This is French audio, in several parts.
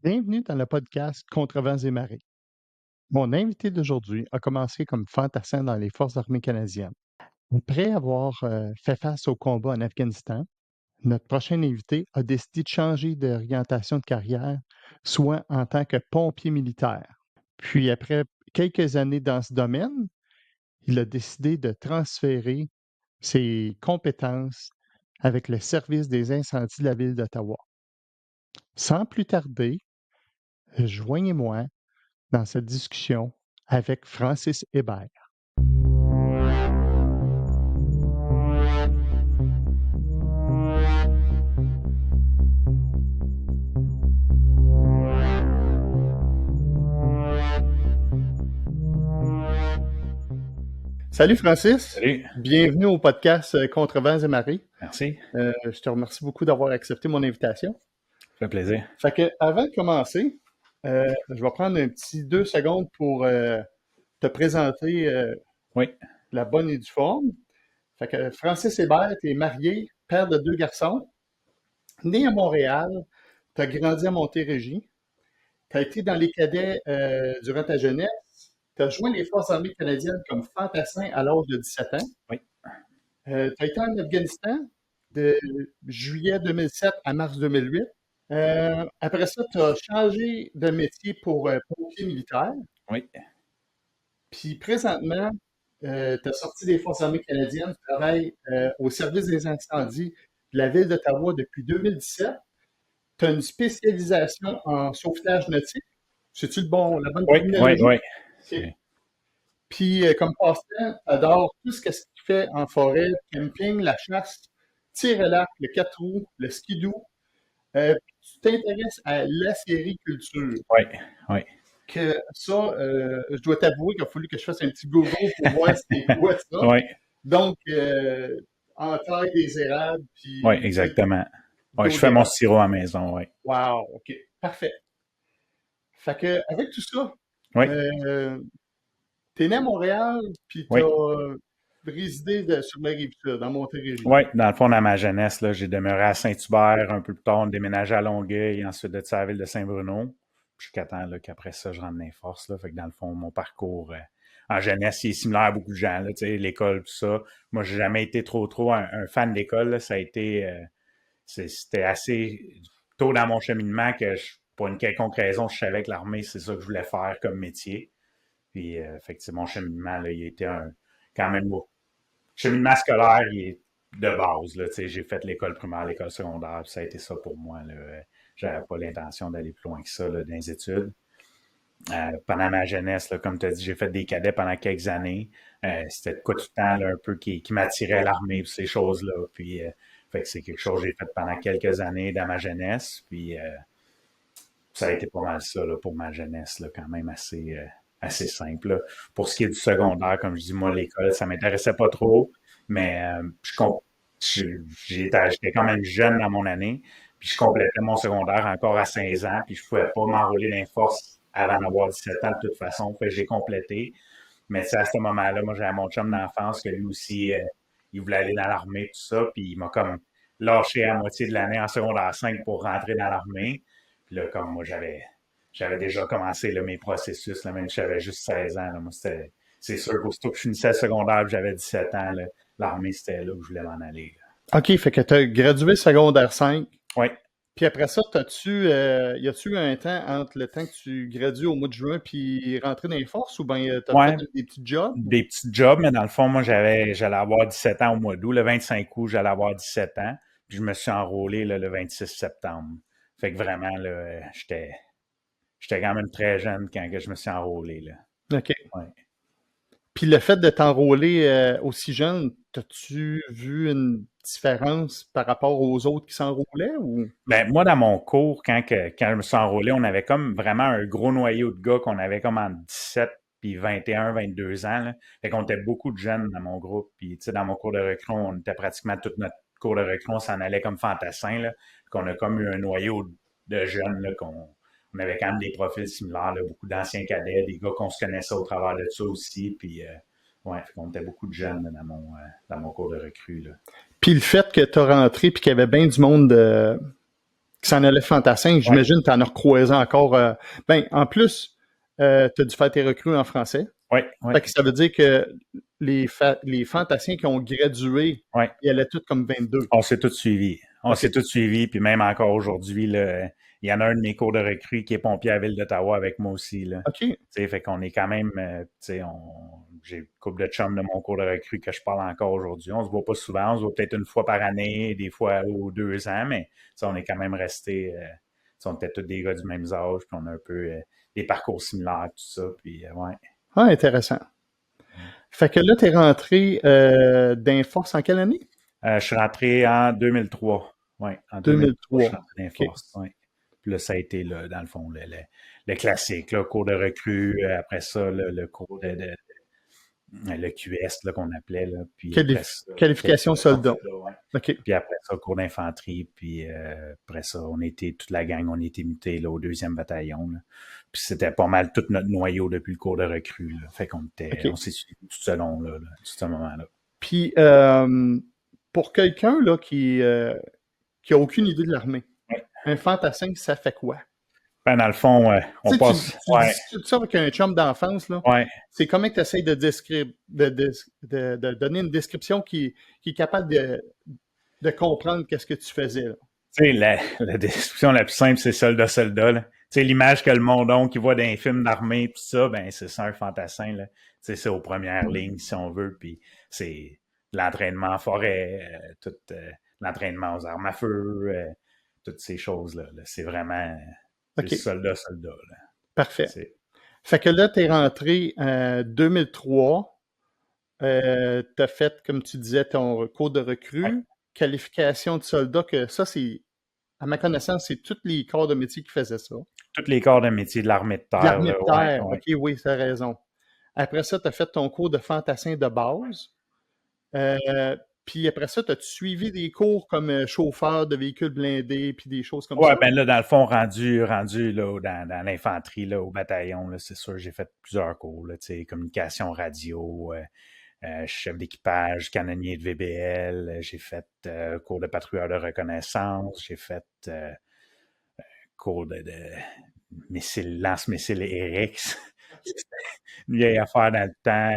Bienvenue dans le podcast Contre vents et marées. Mon invité d'aujourd'hui a commencé comme fantassin dans les Forces armées canadiennes. Après avoir fait face au combat en Afghanistan, notre prochain invité a décidé de changer d'orientation de carrière, soit en tant que pompier militaire. Puis après quelques années dans ce domaine, il a décidé de transférer ses compétences avec le service des incendies de la ville d'Ottawa. Sans plus tarder, joignez-moi dans cette discussion avec Francis Hébert. Salut Francis, Salut, bienvenue au podcast Contre vents et marées. merci, Je te remercie beaucoup d'avoir accepté mon invitation. ça fait plaisir. Fait que avant de commencer, je vais prendre un petit 2 secondes pour te présenter Oui, la bonne et due forme. Fait que Francis Hébert, tu es marié, père de 2 garçons, né à Montréal, tu as grandi à Montérégie, tu as été dans les cadets durant ta jeunesse, tu as joint les Forces armées canadiennes comme fantassin à l'âge de 17 ans. oui, Tu as été en Afghanistan de juillet 2007 à mars 2008. Après ça, tu as changé de métier pour pompier militaire. oui, Puis présentement, tu as sorti des Forces armées canadiennes, tu travailles au service des incendies de la ville d'Ottawa depuis 2017. Tu as une spécialisation en sauvetage nautique. C'est-tu la bonne oui, oui, terminologie? oui. OK. Puis, comme passe-temps, adore tout ce que ce qu'il fait en forêt, camping, la chasse, tir à l'arc, le 4 roues, le skidoo. Tu t'intéresses à la sériculture. Oui, oui, Que ça, je dois t'avouer qu'il a fallu que je fasse un petit Google pour voir c'était quoi ça. oui, Donc, en taille des érables, oui, puis exactement. Oui, je d'eau fais mon d'érable. sirop à la maison, oui. Wow, OK, parfait. Fait que, avec tout ça, Oui, euh, t'es né à Montréal, puis t'as oui, résidé sur la Rive-Sud, dans Montérégie. oui. Dans le fond, dans ma jeunesse, là, j'ai demeuré à Saint-Hubert un peu plus tard, on déménagé à Longueuil, ensuite de ça à la ville de Saint-Bruno. Jusqu'à temps là, qu'après ça, je rentre dans les forces. Là. Fait que dans le fond, mon parcours en jeunesse, il est similaire à beaucoup de gens, là, l'école, tout ça. Moi, j'ai jamais été trop un fan d'école. Là. Ça a été c'était assez tôt dans mon cheminement que pour une quelconque raison, je savais que l'armée, c'est ça que je voulais faire comme métier. Puis, fait que mon cheminement, là, il était quand même cheminement scolaire, il est de base. Là, j'ai fait l'école primaire, l'école secondaire, puis ça a été ça pour moi. Là. J'avais pas l'intention d'aller plus loin que ça là, dans les études. Pendant ma jeunesse, là, comme tu as dit, j'ai fait des cadets pendant quelques années. C'était de quoi tout le temps là, un peu qui m'attirait à l'armée, ces choses-là. Puis, fait que c'est quelque chose que j'ai fait pendant quelques années dans ma jeunesse. Puis, ça a été pas mal ça là, pour ma jeunesse, là, quand même assez simple. Là. Pour ce qui est du secondaire, comme je dis, moi, l'école, ça m'intéressait pas trop, mais j'étais quand même jeune dans mon année, puis je complétais mon secondaire encore à 16 ans, puis je pouvais pas m'enrôler dans les forces avant d'avoir 17 ans de toute façon, fait que j'ai complété. Mais à ce moment-là, moi, j'avais mon chum d'enfance que lui aussi, il voulait aller dans l'armée, tout ça, puis il m'a comme lâché à moitié de l'année en secondaire 5 pour rentrer dans l'armée. Puis là, comme moi, j'avais déjà commencé là, mes processus, là, même si j'avais juste 16 ans. Là, moi, c'est sûr qu'aussitôt que je finissais le secondaire, j'avais 17 ans, là, l'armée, c'était là où je voulais m'en aller. Là. OK, fait que tu as gradué secondaire 5. Oui. Puis après ça, y a-tu eu un temps entre le temps que tu gradues au mois de juin puis rentrer dans les forces ou bien t'as fait Ouais, des petits jobs? des petits jobs, mais dans le fond, moi, j'allais avoir 17 ans au mois d'août. Le 25 août, j'allais avoir 17 ans. Puis je me suis enrôlé là, le 26 septembre. Fait que vraiment, là, j'étais quand même très jeune quand que je me suis enrôlé. Là. OK. Ouais. Puis le fait de t'enrôler aussi jeune, t'as-tu vu une différence par rapport aux autres qui s'enrôlaient ou? Ben, moi, dans mon cours, quand je me suis enrôlé, on avait comme vraiment un gros noyau de gars qu'on avait comme en 17 puis 21, 22 ans. Là. Fait qu'on était beaucoup de jeunes dans mon groupe. Puis, tu sais, dans mon cours de recrue, on était pratiquement toute notre cours de recrue, on s'en allait comme fantassin. Là. Qu'on a comme eu un noyau de jeunes, là, on avait quand même des profils similaires, là, beaucoup d'anciens cadets, des gars qu'on se connaissait au travers de ça aussi. Puis, ouais, fait qu'on était beaucoup de jeunes là, dans mon cours de recrue. Là. Puis le fait que t'as rentré puis qu'il y avait bien du monde qui s'en allait fantassin. Ouais, J'imagine que tu en as recroisé encore. Ben, en plus, tu as dû faire tes recrues en français. ouais, ouais, Fait que ça veut dire que les fantassiens qui ont gradué, ouais. ils allaient tous comme 22. On s'est tous suivis. On OK. s'est tous suivis, puis même encore aujourd'hui, là, il y en a un de mes cours de recrue qui est pompier à la Ville d'Ottawa avec moi aussi. Là. OK. T'sais, fait qu'on est quand même, j'ai une couple de chums de mon cours de recrue que je parle encore aujourd'hui. On se voit pas souvent, on se voit peut-être une fois par année, des fois aux 2 ans, mais on est quand même restés, on était tous des gars du même âge, puis on a un peu des parcours similaires, tout ça, puis ouais. Ah, intéressant. Fait que là, tu es rentré d'Inforce en quelle année? Je suis rentré en 2003. Oui, en 2003, je 2003. suis rentré dans les OK. forces. Ouais. Puis là, ça a été, là, dans le fond, le classique, le cours de recrue. Après ça, le cours le QS là, qu'on appelait. Là, puis après ça, Qualification qualification soldat. soldat, ouais. OK. Puis après ça, cours d'infanterie. Puis après ça, on était, toute la gang, on était mutés là, au 2e bataillon. Là. Puis c'était pas mal tout notre noyau depuis le cours de recrue. Là. Fait qu'on OK. on s'est suivis tout ce long-là, tout ce moment-là. Puis, pour quelqu'un là, qui a aucune idée de l'armée, Ouais. un fantassin, ça fait quoi? Ben, dans le fond, on Tu sais, passe. tu Ouais, discutes ça avec un chum d'enfance, là. ouais. C'est comment que tu essaies de donner une description qui est capable de comprendre qu'est-ce que tu faisais, là. Tu sais, la description la plus simple, c'est soldat-soldat. Tu sais, l'image que le monde qui voit dans les films d'armée, tout ça, ben c'est ça un fantassin. Là. Tu sais, c'est aux premières lignes, si on veut, puis c'est l'entraînement en forêt, tout l'entraînement aux armes à feu, toutes ces choses-là. Là. C'est vraiment c'est OK, soldat-soldat. Là. parfait. C'est, Fait que là, tu es rentré en 2003. Tu as fait, comme tu disais, ton cours de ouais. recrue, qualification de soldat, que ça, c'est, à ma connaissance, c'est tous les corps de métier qui faisaient ça. Tous les corps de métier de l'armée de De terre, l'armée là, de ouais, terre, ouais. OK, oui, tu as raison. Après ça, tu as fait ton cours de fantassin de base. Euh, Puis après ça, as-tu suivi des cours comme chauffeur de véhicules blindés, puis des choses comme Ouais, ça? ben là, dans le fond, rendu là, dans l'infanterie, là, au bataillon, là, c'est sûr, j'ai fait plusieurs cours, là, tu sais, communication radio, chef d'équipage, canonnier de VBL, j'ai fait cours de patrouilleur de reconnaissance, j'ai fait cours de missiles, lance-missiles RX. C'était une vieille affaire dans le temps,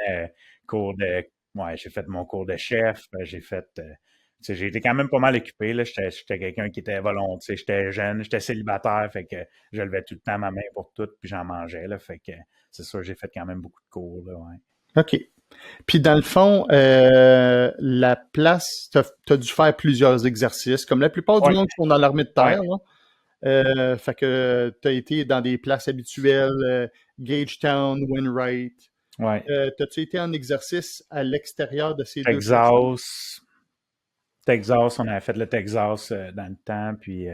cours de, ouais, j'ai fait mon cours de chef, j'ai fait, tu sais, j'ai été quand même pas mal occupé, là. J'étais quelqu'un qui était volontiers, j'étais jeune, j'étais célibataire, fait que je levais tout le temps ma main pour tout, puis j'en mangeais, là. Fait que c'est sûr, j'ai fait quand même beaucoup de cours, là, ouais. OK. Puis dans le fond, la place, tu as dû faire plusieurs exercices, comme la plupart du Ouais, monde qui sont dans l'armée de ouais, terre, là. Fait que tu as été dans des places habituelles, Gagetown, Wainwright. ouais. T'as-tu été en exercice à l'extérieur de ces deux places-là? Texas, Texas, on avait fait le Texas dans le temps, puis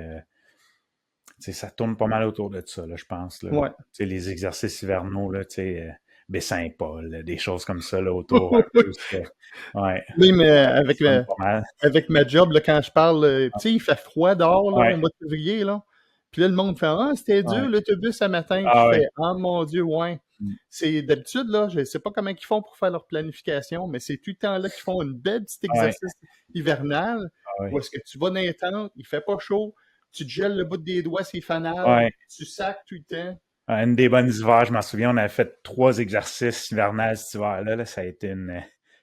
tu sais, ça tourne pas mal autour de ça, là, je pense. Là. Ouais. Tu sais, les exercices hivernaux, là, tu sais, Baie-Saint-Paul, des choses comme ça, là, autour un peu. Ouais, Oui, mais ça tourne pas mal. avec ma job, là, quand je parle, tu sais, il fait froid dehors, là, au Ouais, mois de février, là. Puis là, le monde fait ah, c'était dur ouais. l'autobus ce matin. Puis Ah je ouais. fais ah mon Dieu, ouais. Mm. C'est d'habitude, là, je sais pas comment ils font pour faire leur planification, mais c'est tout le temps là qu'ils font une belle petit Ouais, exercice hivernal ah où ouais. est-ce que tu vas dans les tentes, il fait pas chaud, tu te gèles le bout des doigts, c'est fanal, Ouais. tu sacs tout le temps. Une des bonnes hivers, je m'en souviens, on avait fait 3 exercices hivernales cet hiver-là. Là, ça a été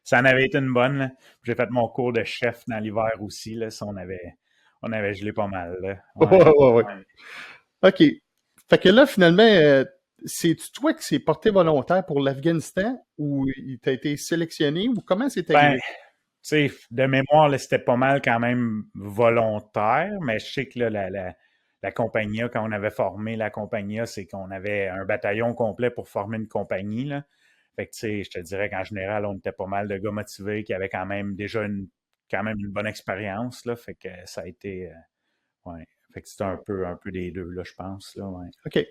ça en avait été une bonne. Là. J'ai fait mon cours de chef dans l'hiver aussi. Là, ça, on avait gelé pas mal. Là. Ouais, Ouais. ouais, ouais. Ouais. OK. Fait que là, finalement, c'est-tu toi qui s'est porté volontaire pour l'Afghanistan ou il t'a été sélectionné ou comment c'est Ben, arrivé? tu sais, de mémoire, là, c'était pas mal quand même volontaire, mais je sais que là, la compagnie, quand on avait formé la compagnie, c'est qu'on avait un bataillon complet pour former une compagnie. Là. Fait que, tu sais, je te dirais qu'en général, on était pas mal de gars motivés qui avaient quand même déjà quand même une bonne expérience. Là. Fait que ça a été. Ouais. Fait que c'était un peu des deux, là, je pense. Là, ouais. OK.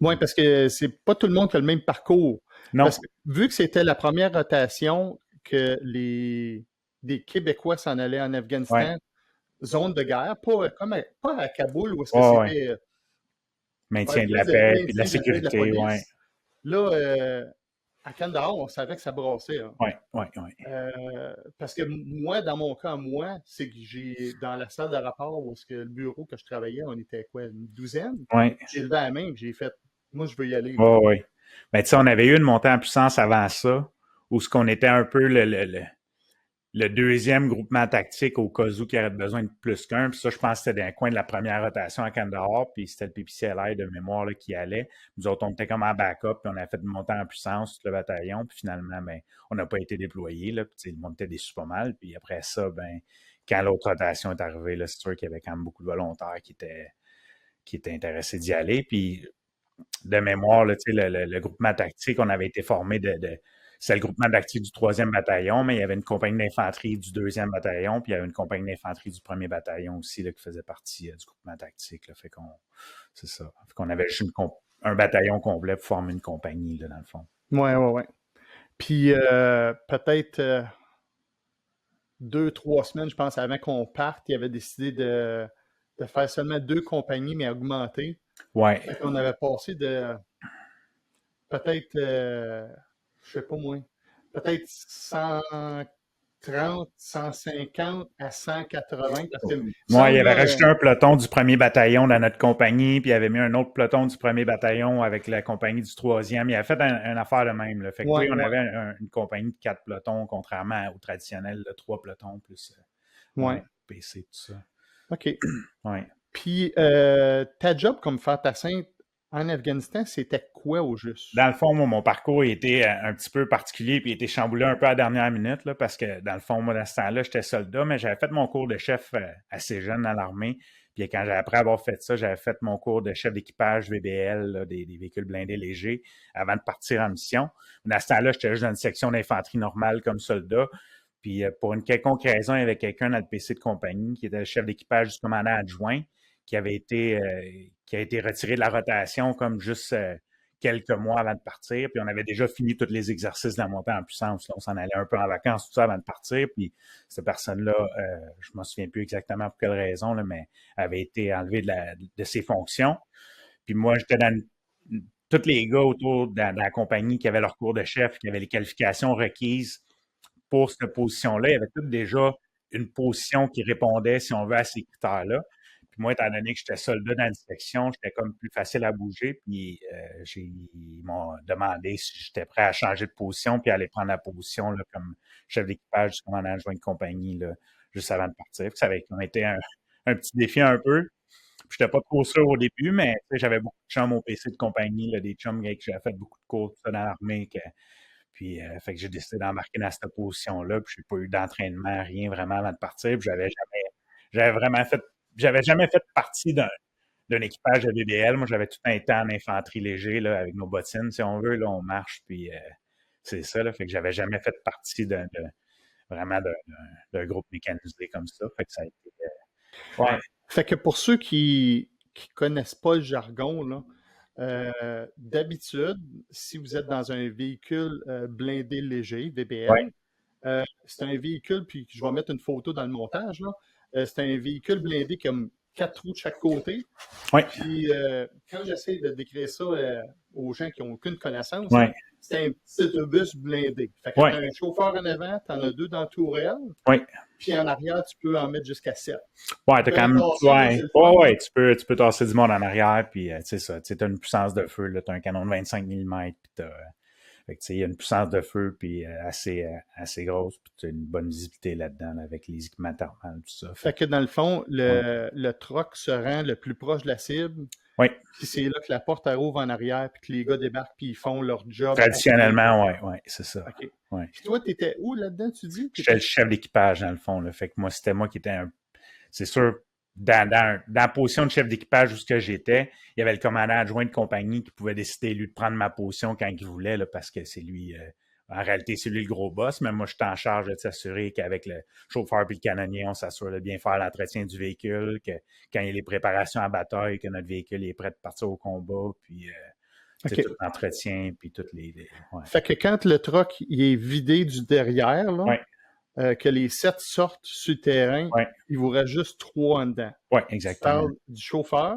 Oui, parce que c'est pas tout le monde qui a le même parcours. Non. Parce que vu que c'était la première rotation que des Québécois s'en allaient en Ouais. Afghanistan, zone de guerre, pas à Kaboul où est-ce que Ouais, ouais. c'était Maintien de plus la de paix puis de la maintien de la paix de la sécurité, ouais. police. Là, à Kandahar, on savait que ça brassait, hein. Oui, oui, oui. Parce que moi, dans mon cas, moi, c'est que dans la salle de rapport où le bureau que je travaillais, on était quoi, une douzaine? Oui, J'ai levé la main et j'ai fait, moi, je veux y aller, là. oui, oui. Mais tu sais, on avait eu une montée en puissance avant ça, où ce qu'on était un peu le deuxième groupement tactique au cas où il y aurait besoin de plus qu'un. Puis ça, je pense que c'était dans le coin de la première rotation à Kandahar, puis c'était le PPCLI de mémoire là, qui allait. Nous autres, on était comme en backup, puis on a fait une montée en puissance, tout le bataillon, puis finalement, ben, on n'a pas été déployé. Là, puis, le monde était déçu pas mal. Puis après ça, ben, quand l'autre rotation est arrivée, là, c'est sûr qu'il y avait quand même beaucoup de volontaires qui étaient intéressés d'y aller. Puis de mémoire, là, le groupement tactique, on avait été formé c'est le groupement tactique du 3e bataillon, mais il y avait une compagnie d'infanterie du 2e bataillon, puis il y avait une compagnie d'infanterie du 1er bataillon aussi là, qui faisait partie du groupement tactique. Là, c'est ça. Fait qu'on avait juste un bataillon complet pour former une compagnie, là, dans le fond. Ouais, ouais, ouais. Puis peut-être 2, 3 semaines, je pense, avant qu'on parte, il avait décidé de faire seulement 2 compagnies, mais augmenter. Ouais. Fait qu'on avait passé de peut-être, je sais pas moi, peut-être 130, 150 à 180, parce que, Moi, il semble, avait là, rajouté un peloton du 1er bataillon dans notre compagnie, puis il avait mis un autre peloton du 1er bataillon avec la compagnie du 3e. Il a fait une affaire de même. Là. Fait que oui, ouais, on ouais, avait une compagnie de 4 pelotons, contrairement au traditionnel de 3 pelotons, plus ouais. PC, tout ça. OK. Ouais. Puis, ta job comme fantassin en Afghanistan, c'était quoi au juste? Dans le fond, moi, mon parcours était un petit peu particulier puis il était chamboulé un peu à la dernière minute là, parce que, dans le fond, moi, dans ce temps-là, j'étais soldat, mais j'avais fait mon cours de chef assez jeune dans l'armée. Puis après avoir fait ça, j'avais fait mon cours de chef d'équipage VBL, là, des véhicules blindés légers, avant de partir en mission. Dans ce temps-là, j'étais juste dans une section d'infanterie normale comme soldat. Puis pour une quelconque raison, il y avait quelqu'un dans le PC de compagnie qui était le chef d'équipage du commandant adjoint qui a été retiré de la rotation comme juste quelques mois avant de partir. Puis on avait déjà fini tous les exercices de la montée en puissance. Là, on s'en allait un peu en vacances, tout ça, avant de partir. Puis cette personne-là, je ne me souviens plus exactement pour quelle raison, là, mais avait été enlevée de ses fonctions. Puis moi, j'étais dans tous les gars autour de la compagnie qui avaient leur cours de chef, qui avaient les qualifications requises pour cette position-là. Il y avait tout déjà une position qui répondait, si on veut, à ces critères-là. Puis moi, étant donné que j'étais soldat dans une section, j'étais comme plus facile à bouger. Puis ils m'ont demandé si j'étais prêt à changer de position puis aller prendre la position là, comme chef d'équipage du commandant adjoint de compagnie là, juste avant de partir. Puis ça avait été un petit défi un peu. Puis j'étais pas trop sûr au début, mais j'avais beaucoup de chums au PC de compagnie, là, des chums avec qui j'avais fait beaucoup de cours tout ça, dans l'armée. Puis fait que j'ai décidé d'embarquer dans cette position-là. Puis j'ai pas eu d'entraînement, rien vraiment avant de partir. Puis j'avais jamais fait partie d'un équipage de BBL. Moi, j'avais tout un temps en infanterie léger, là, avec nos bottines, si on veut. Là, on marche, puis c'est ça. Là, fait que j'avais jamais fait partie vraiment d'un groupe mécanisé comme ça. Fait que ça a été... ouais. Fait que pour ceux qui connaissent pas le jargon, là, d'habitude, si vous êtes dans un véhicule blindé léger, VBL, c'est un véhicule, puis je vais mettre une photo dans le montage, là. C'est un véhicule blindé comme 4 trous de chaque côté. Ouais. Puis quand j'essaie de décrire ça aux gens qui n'ont aucune connaissance, Ouais. c'est un petit autobus blindé. Fait que tu as un chauffeur en avant, tu en as 2 dans la tourelle. Oui. Puis en arrière, tu peux en mettre jusqu'à 7. Ouais, t'as quand même. Ouais, tu peux tasser du monde en arrière, puis tu sais ça. Tu as une puissance de feu, là, tu as un canon de 25 mm, puis fait que, il y a une puissance de feu puis assez grosse, puis tu as une bonne visibilité là-dedans là, avec les équipements thermales, tout ça. Fait que dans le fond, le truck se rend le plus proche de la cible. Oui. Puis c'est là que la porte ouvre en arrière, puis que les gars débarquent, puis ils font leur job. Traditionnellement, oui, c'est ça. OK. Ouais. Puis toi, t'étais où là-dedans, tu dis? J'étais le chef d'équipage, dans le fond. Là. Fait que moi, c'était moi qui étais c'est sûr, dans la position de chef d'équipage où ce que j'étais, il y avait le commandant adjoint de compagnie qui pouvait décider, lui, de prendre ma position quand il voulait, là, parce que c'est lui, en réalité, c'est lui le gros boss, mais moi, j'étais en charge de s'assurer qu'avec le chauffeur et le canonnier, on s'assure de bien faire l'entretien du véhicule, que quand il y a les préparations à bataille, que notre véhicule est prêt de partir au combat, puis tout l'entretien, puis toutes les ouais. Fait que quand le truck il est vidé du derrière, là, que les 7 sortent sur le terrain, il vous reste juste 3 en dedans. Oui, exactement. Tu parles du chauffeur,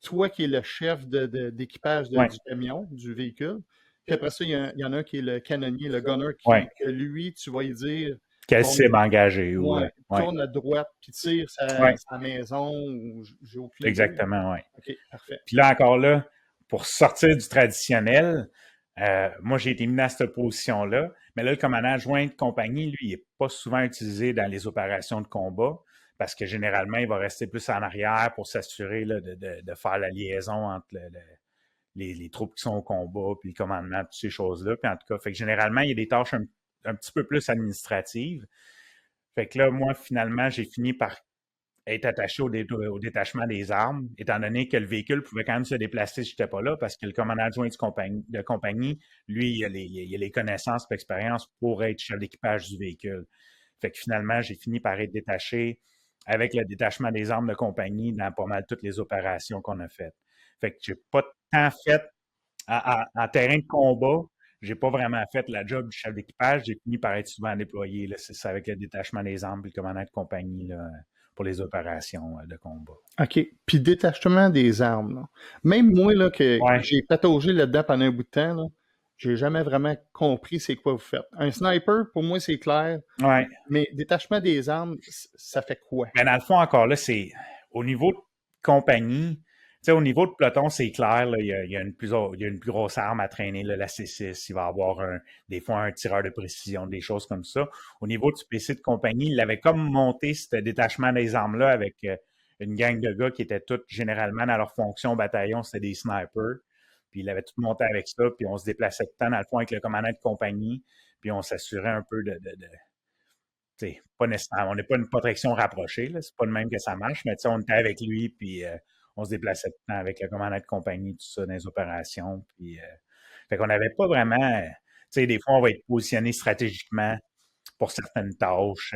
toi qui es le chef d'équipage du camion, du véhicule, Puis après ça, il y en a un qui est le canonnier, le gunner, Ouais. que lui, tu vas lui dire, Quelle bon, cible engagée ou. ouais, Ouais. tourne à droite, puis tire Ouais. sa maison, ou j'ai aucune idée. Exactement, ouais. OK, parfait. Puis là, encore là, pour sortir du traditionnel, moi, j'ai été mis dans cette position-là. Mais là, le commandant adjoint de compagnie, lui, il n'est pas souvent utilisé dans les opérations de combat parce que généralement, il va rester plus en arrière pour s'assurer là, de faire la liaison entre les troupes qui sont au combat, puis le commandement, toutes ces choses-là. Puis en tout cas, fait que généralement, il y a des tâches un petit peu plus administratives. Fait que là, moi, finalement, j'ai fini par être attaché au détachement des armes, étant donné que le véhicule pouvait quand même se déplacer si je n'étais pas là, parce que le commandant adjoint de compagnie, lui, il a les connaissances et l'expérience pour être chef d'équipage du véhicule. Fait que finalement, j'ai fini par être détaché avec le détachement des armes de compagnie dans pas mal toutes les opérations qu'on a faites. Fait que j'ai pas tant fait en terrain de combat, j'ai pas vraiment fait la job du chef d'équipage. J'ai fini par être souvent déployé. Là, c'est ça, avec le détachement des armes et le commandant de compagnie là, pour les opérations de combat. OK. Puis détachement des armes, là. Même moi, là, que Ouais, j'ai pataugé là-dedans pendant un bout de temps, là, j'ai jamais vraiment compris c'est quoi vous faites. Un sniper, pour moi, c'est clair, ouais. mais détachement des armes, ça fait quoi? Mais dans le fond, encore là, c'est au niveau de compagnie, tu sais, au niveau de peloton, c'est clair, là, il y a il y a une plus grosse arme à traîner, là, la C6, il va avoir des fois un tireur de précision, des choses comme ça. Au niveau du PC de compagnie, il avait comme monté ce détachement des armes-là avec une gang de gars qui étaient tous généralement dans leur fonction au bataillon, c'était des snipers. Puis il avait tout monté avec ça, puis on se déplaçait tout le temps dans le fond avec le commandant de compagnie, puis on s'assurait un peu pas nécessairement, on n'est pas une protection rapprochée, là, c'est pas le même que ça marche, mais on était avec lui, puis on se déplaçait tout le temps avec le commandant de compagnie, tout ça, dans les opérations. Puis, fait qu'on n'avait pas vraiment, des fois, on va être positionné stratégiquement pour certaines tâches,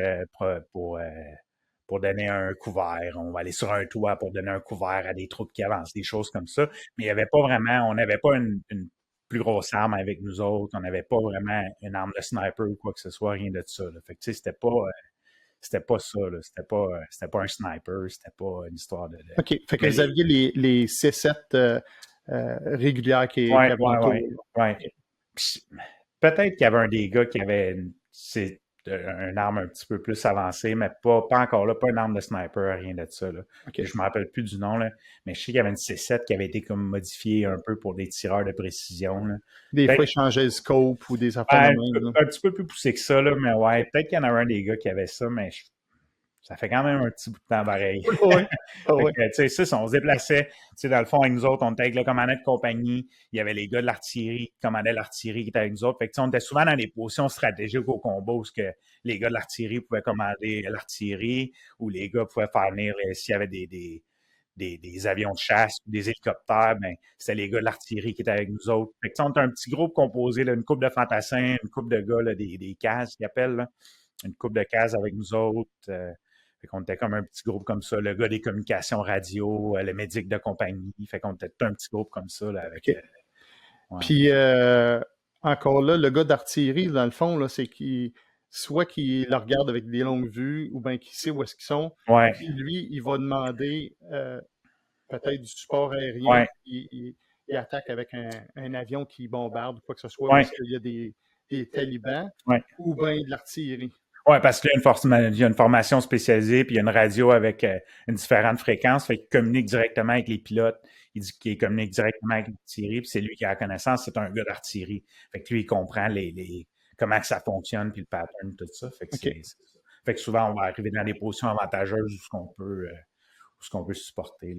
pour donner un couvert. On va aller sur un toit pour donner un couvert à des troupes qui avancent, des choses comme ça. Mais il n'y avait pas vraiment, on n'avait pas une plus grosse arme avec nous autres. On n'avait pas vraiment une arme de sniper ou quoi que ce soit, rien de ça. Là. Fait que, c'était pas ça. Là. C'était pas un sniper. C'était pas une histoire de. OK. Fait que Mais vous aviez les C7 régulières qui ouais, avaient ouais, autour. ouais, ouais. Puis, peut-être qu'il y avait un des gars qui avait une arme un petit peu plus avancée, mais pas encore là, pas une arme de sniper, rien de ça. Là. OK. Je me rappelle plus du nom, là, mais je sais qu'il y avait une C7 qui avait été comme modifiée un peu pour des tireurs de précision. Là. Des fois, Peut-être ils changeaient le scope ou des affaires de ouais, même, là. un petit peu plus poussé que ça, là, mais ouais, peut-être qu'il y en avait un des gars qui avait ça, mais ça fait quand même un petit bout de temps pareil. Oui. Fait Oui. que, tu sais, ça, on se déplaçait. Tu sais, dans le fond, avec nous autres, on était avec le commandant de compagnie. Il y avait les gars de l'artillerie qui commandaient l'artillerie qui étaient avec nous autres. Fait que, tu sais, on était souvent dans des positions stratégiques au combat où que les gars de l'artillerie pouvaient commander l'artillerie ou les gars pouvaient faire venir, s'il y avait des avions de chasse ou des hélicoptères, ben, c'était les gars de l'artillerie qui étaient avec nous autres. Fait que, on était un petit groupe composé, là, une couple de fantassins, une couple de gars, là, des cases qu'ils appellent, là, une couple de cases avec nous autres. Fait qu'on était comme un petit groupe comme ça, le gars des communications radio, le médic de compagnie. Fait qu'on était tout un petit groupe comme ça, là, avec. OK. Ouais. Puis, encore là, le gars d'artillerie, dans le fond, là, c'est qu'il soit qu'il le regarde avec des longues vues ou bien qu'il sait où est-ce qu'ils sont. Ouais. Puis lui, il va demander peut-être du support aérien. Ouais. Il attaque avec un avion qui bombarde ou quoi que ce soit, où Ouais. est-ce qu'il y a des talibans Ouais. ou bien de l'artillerie. Ouais, parce qu'il y a une formation spécialisée, puis il y a une radio avec une différente fréquence, fait qu'il communique directement avec les pilotes. Il dit qu'il communique directement avec l'artillerie, puis c'est lui qui a la connaissance, c'est un gars d'artillerie. Fait que lui, il comprend comment que ça fonctionne, puis le pattern, tout ça. Fait que OK. fait que souvent, on va arriver dans des positions avantageuses où ce qu'on peut supporter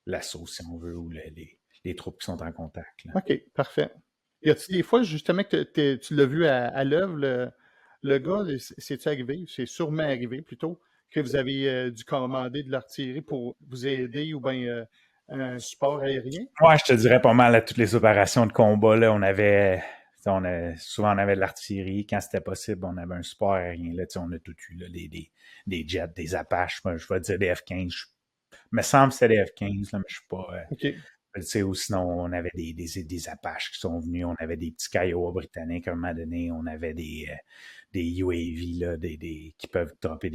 l'assaut, si on veut, ou les troupes qui sont en contact. Là. OK, parfait. Y a-t-il des fois, justement, que tu l'as vu à l'œuvre, le gars, c'est-tu arrivé, c'est sûrement arrivé plutôt, que vous avez dû commander de l'artillerie pour vous aider ou bien un support aérien? Ouais, je te dirais pas mal à toutes les opérations de combat, là, souvent on avait de l'artillerie. Quand c'était possible, on avait un support aérien. Là, on a tout eu, là, des jets, des Apaches. Moi, je vais dire des F-15. Me semble que c'était des F-15, là, mais je suis pas. OK. Ou sinon, on avait des Apaches qui sont venus, on avait des petits Kiowa britanniques à un moment donné, on avait des UAV là, qui peuvent dropper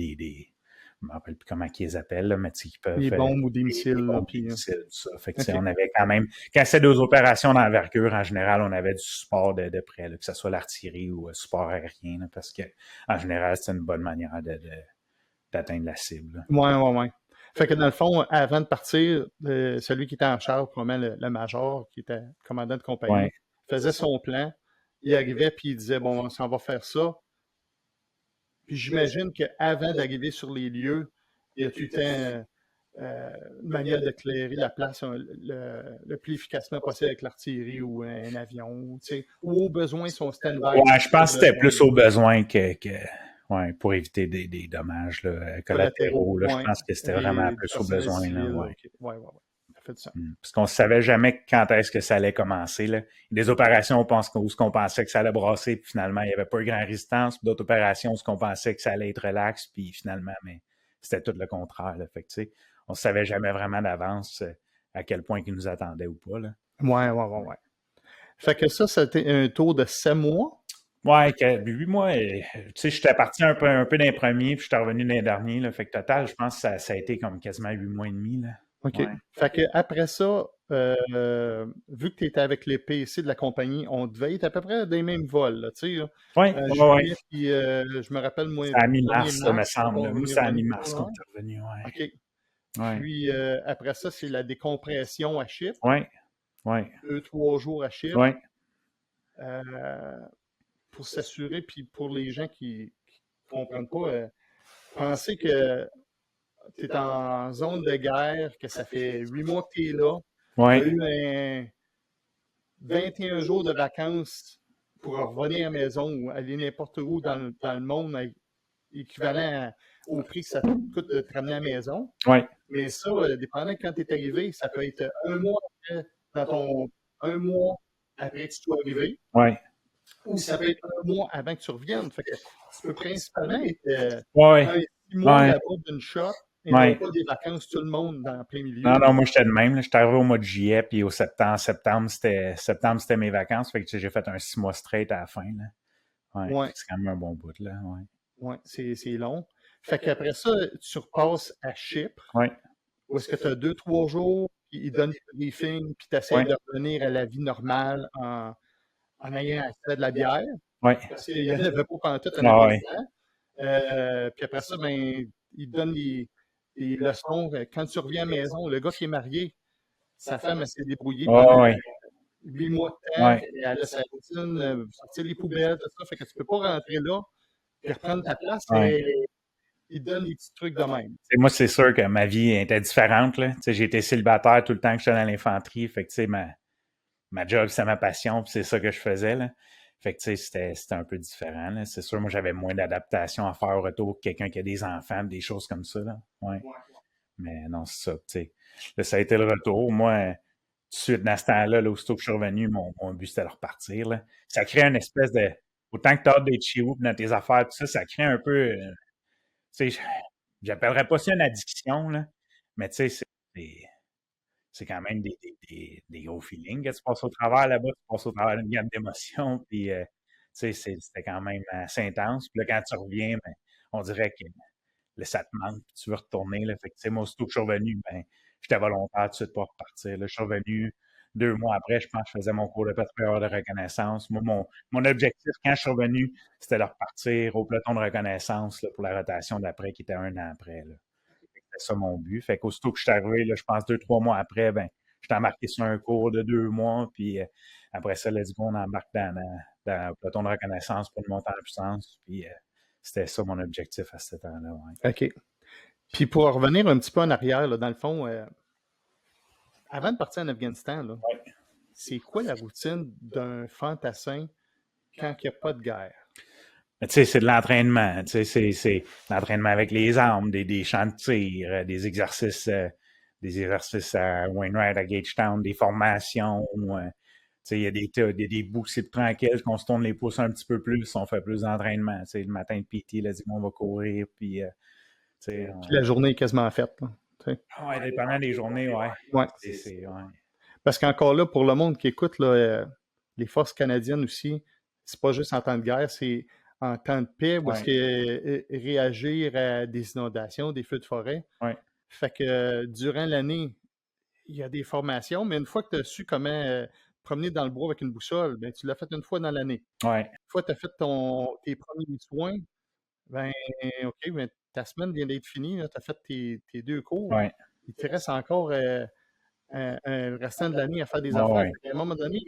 je me rappelle plus comment ils les appellent, là, mais tu sais, qui peuvent Des bombes ou des des missiles, là, bombes, des puis missiles, tout ça. Fait que, tu sais, OK. on avait quand même, quand c'était des opérations d'envergure, en général, on avait du support de près, là, que ce soit l'artillerie ou support aérien, là, parce que, en général, c'est une bonne manière d'atteindre la cible, là. Ouais. Fait que dans le fond, avant de partir, celui qui était en charge, probablement le major, qui était commandant de compagnie, Ouais. faisait son plan. Il arrivait, puis il disait, bon, on s'en va faire ça. Puis j'imagine qu'avant d'arriver sur les lieux, il y a tout le temps une manière d'éclairer la place le plus efficacement possible avec l'artillerie ou un avion, tu sais, ou au besoin son stand-by. Ouais, je pense que c'était Besoin, plus au besoin ouais, pour éviter des dommages là, collatéraux, collatéraux. Là, je ouais, pense que c'était vraiment du plus au personnel besoin. Là, civil, ouais. OK. Ouais. Ça fait du sens. Parce qu'on ne savait jamais quand est-ce que ça allait commencer. Là. Des opérations où on pensait que ça allait brasser, puis finalement, il n'y avait pas eu grand résistance. Puis d'autres opérations où on pensait que ça allait être relax, puis finalement, mais c'était tout le contraire. Là. Fait que, tu sais, on ne savait jamais vraiment d'avance à quel point ils nous attendaient ou pas. Là. Ouais. Fait que ça, c'était un tour de 7 mois. Ouais, 8 mois, tu sais, j'étais parti un peu d'un premier, puis j'étais revenu d'un dernier. Là, fait que total, je pense que ça a été comme quasiment 8 mois et demi. Là. OK. Ouais. Fait que après ça, vu que tu étais avec les PC de la compagnie, on devait être à peu près des mêmes vols, là, tu sais, là. Ouais. Juillet, puis je me rappelle, moi, C'est à 1er mi-mars, ça me mars, semble. on Nous, est c'est à revenu. mi-mars qu'on Ouais. est revenu, ouais. OK. Ouais. Puis après ça, c'est la décompression à Chypre. Ouais. 2-3 jours à Chypre. Ouais. Pour s'assurer, puis pour les gens qui ne comprennent pas, penser que tu es en zone de guerre, que ça fait 8 mois que tu es là, tu as eu un 21 jours de vacances pour revenir à la maison ou aller n'importe où dans le monde, équivalent au prix que ça te coûte de te ramener à la maison. Ouais. Mais ça, dépendant de quand tu es arrivé, ça peut être un mois après, un mois après que tu sois arrivé. Ouais. Ou ça peut être un mois avant que tu reviennes. Fait que tu peux principalement être Ouais. 6 mois Ouais. là-bas d'une shot et non pas des vacances tout le monde dans plein milieu. Non, moi j'étais de même. J'étais arrivé au mois de juillet, puis au septembre, c'était mes vacances. Fait que j'ai fait un 6 mois straight à la fin. Là. Ouais. C'est quand même un bon bout, là. Ouais, c'est long. Fait qu'après ça, tu repasses à Chypre. Ouais. Où est-ce que tu as 2-3 jours, puis ils donnent des briefings, puis tu essaies de revenir à la vie normale en ayant accès à de la bière. Ouais. Parce qu'il n'y en avait pas pantoute en Afghanistan. Puis après ça, ben, ils te donnent des leçons. Quand tu reviens à la maison, le gars qui est marié, sa femme, elle s'est débrouillée pendant 8 mois de temps. Elle a sa routine, sortir les poubelles, tout ça. Fait que tu peux pas rentrer là et reprendre ta place. Ils te donnent des petits trucs de même. T'sais, moi, c'est sûr que ma vie était différente. Là. J'ai été célibataire tout le temps que j'étais dans l'infanterie. Fait que ma job, c'est ma passion, puis c'est ça que je faisais. Là. Fait que c'était un peu différent. Là. C'est sûr, moi, j'avais moins d'adaptation à faire au retour que quelqu'un qui a des enfants, des choses comme ça. Là. Ouais. Mais non, c'est ça. T'sais. Là, ça a été le retour. Moi, tout de suite, dans ce temps-là, là, aussitôt que je suis revenu, mon but, c'était de repartir. Là. Ça crée une espèce de. Autant que tu as hâte d'être chez vous dans tes affaires, tout ça, ça crée un peu. J'appellerais pas ça une addiction, là. Mais tu sais, c'est quand même des gros feelings que tu passes au travers là-bas, tu passes au travers d'une gamme d'émotions, puis tu sais, c'était quand même assez intense. Puis là, quand tu reviens, ben, on dirait que là, ça te manque, puis tu veux retourner. Là. Fait que, tu sais, moi, aussitôt que je suis revenu, ben, j'étais volontaire tout de suite pour repartir. Là. Je suis revenu 2 mois après, je pense que je faisais mon cours de patrouilleur de reconnaissance. Moi, mon objectif, quand je suis revenu, c'était de repartir au peloton de reconnaissance là, pour la rotation d'après, qui était 1 an après. Là. C'était ça mon but. Fait qu'aussitôt que je suis arrivé, là, je pense 2-3 mois après, ben, je t'ai embarqué sur un cours de 2 mois, puis après ça, let's go, on embarque dans le peloton de reconnaissance pour une montée en puissance. Puis c'était ça mon objectif à ce temps-là. Ouais. OK. Puis pour revenir un petit peu en arrière, là, dans le fond, avant de partir en Afghanistan, là, c'est quoi la routine d'un fantassin quand il n'y a pas de guerre? Tu sais, c'est de l'entraînement. Tu sais, c'est l'entraînement avec les armes, des champs de tir, des exercices à Wainwright, à Gagetown, des formations. Tu sais, il y a des bouts c'est tranquille, qu'on se tourne les pouces un petit peu plus, on fait plus d'entraînement. Tu sais, le matin de PT, là, dit qu'on va courir, puis Puis la journée est quasiment faite. Ouais, dépendant des journées, ouais. Ouais. Parce qu'encore là, pour le monde qui écoute, là, les forces canadiennes aussi, c'est pas juste en temps de guerre, c'est en temps de paix, où est-ce Ouais, que réagir à des inondations, des feux de forêt. ouais, Fait que durant l'année, il y a des formations, mais une fois que tu as su comment promener dans le bois avec une boussole, ben, tu l'as fait une fois dans l'année. ouais, Une fois que tu as fait tes premiers soins, ben OK, ben, ta semaine vient d'être finie, tu as fait tes 2 cours. ouais, Il te reste encore le restant de l'année à faire des ouais, affaires. ouais, Fait qu'à un moment donné,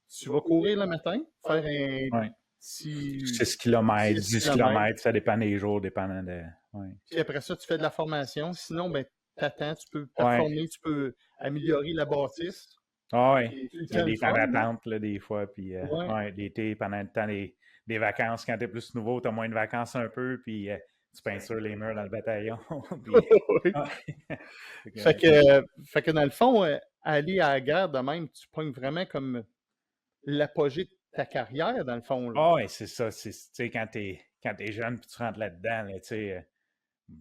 tu vas courir le matin, faire un ouais. petit 6 kilomètres, 6 10 kilomètres, kilomètres, ça dépend des jours, dépendant de. Ouais. puis après ça, tu fais de la formation. Sinon, ben, t'attends, tu peux Ouais. performer, tu peux améliorer la bâtisse. Ah ouais. C'est tout le Il y a temps le des temps fun, là. d'attente, là, des fois. Puis, Ouais. ouais, l'été, pendant le temps des vacances, quand t'es plus nouveau, t'as moins de vacances un peu, puis tu peintures les murs dans le bataillon. Puis, Oui. ouais. Fait Fait que, que, fait que dans le fond, aller à la guerre de même, tu pognes vraiment comme l'apogée de ta carrière, dans le fond, là. ah ouais, c'est ça. Tu sais, quand t'es jeune, puis tu rentres là-dedans, là, tu sais,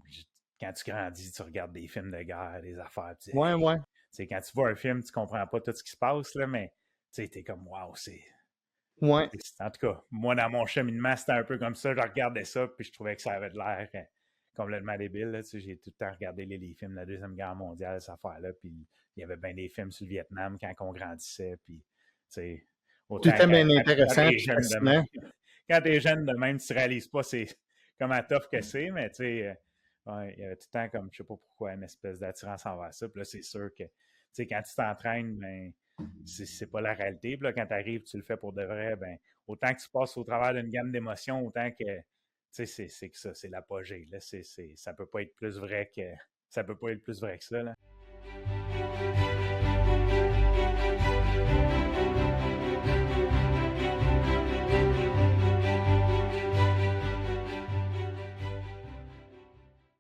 j- quand tu grandis, tu regardes des films de guerre, des affaires, tu dis, Ouais, hey, ouais. tu sais, quand tu vois un film, tu comprends pas tout ce qui se passe, là, mais tu sais, t'es comme, wow, Ouais. en tout cas, moi, dans mon cheminement, c'était un peu comme ça. Je regardais ça, puis je trouvais que ça avait de l'air complètement débile. Là, tu sais, j'ai tout le temps regardé les films de la Deuxième Guerre mondiale, cette affaire-là. Puis il y avait bien des films sur le Vietnam quand on grandissait. Puis, tu sais, Tout le autant temps bien quand intéressant t'es puis jeune de même, fascinant. quand t'es jeune de même, tu réalises pas comment tough que c'est, mais tu sais, ouais, il y avait tout le temps comme, je sais pas pourquoi, une espèce d'attirance envers ça. Puis là, c'est sûr que, tu sais, quand tu t'entraînes, ben, c'est pas la réalité. Puis là, quand tu arrives, tu le fais pour de vrai, ben, autant que tu passes au travers d'une gamme d'émotions, autant que, tu sais, c'est que ça, c'est l'apogée. Là, ça peut pas être plus vrai que, ça peut pas être plus vrai que ça, là.